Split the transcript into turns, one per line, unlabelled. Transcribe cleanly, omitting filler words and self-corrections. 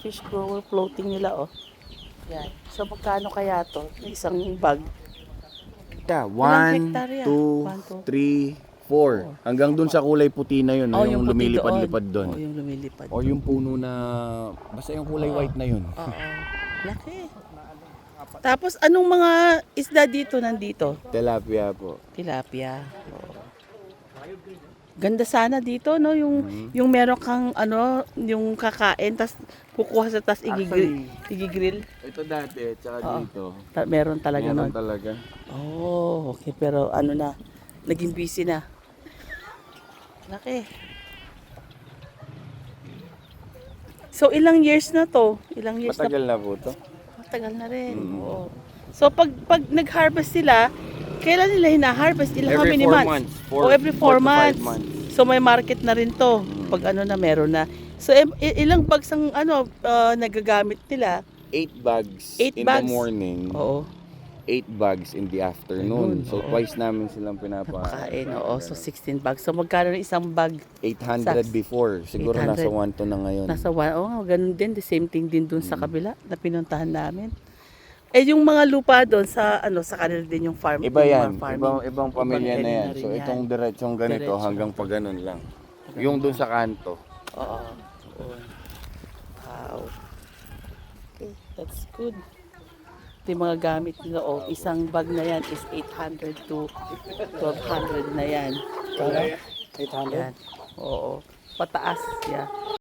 Fish grower floating nila, oh. Yan. So magkano kaya to? Isang bag.
Yeah,
Ilang
1,
hektarya?
2,
1, 2,
3, 4. Hanggang dun sa kulay puti na yun,
Oh,
yung
puti
lumilipad-lipad
doon.
dun.
Oh, yung lumilipad.
O yung puno na, basta yung kulay white na yun.
Oo. Laki. Tapos anong mga isda dito nandito?
Tilapia po.
Tilapia. Oo. Ganda sana dito, no? Yung meron kang ano, yung kakain tas kukuha sa tas igigrill.
Ito dati, tsaka dito.
Meron talaga
Meron
nun.
talaga.
Oh, okay, pero ano na, naging busy na. Laki. So ilang years na to? Ilang years
Matagal na po to.
Matagal na rin. Oo. So pag nag-harvest sila, kailan nila hina-harvest? How
Every
many
4
months?
months.
Every 4
4 to 5
months.
months.
So may market na rin to. Pag ano na meron na. So ilang bags ang ano nagagamit nila?
8 bags
8
in
bags.
the morning.
Oo.
8 bags in the afternoon. So twice namin silang
Napakain. Oo. So 16 bags. So magkano ng isang bag?
800 before. Siguro
800.
nasa 1 to na ngayon.
Nasa 1. Oo, ganun din. The same thing din dun sa kabila na pinuntahan namin. Eh yung mga lupa doon sa ano sa kanila din yung farm.
Iba
yung
yan.
farming.
Ibang pamilya na yan.
area
So
rin yan.
itong diretsong ganito
Diretso.
hanggang pa ganun lang. Yung dun sa kanto.
Oo. Wow. Okay, that's good. Ito yung mga gamit nila. Oh, isang bag na yan is 800 to 1200 na yan. 800? Yan. Oo. Pataas. Yeah.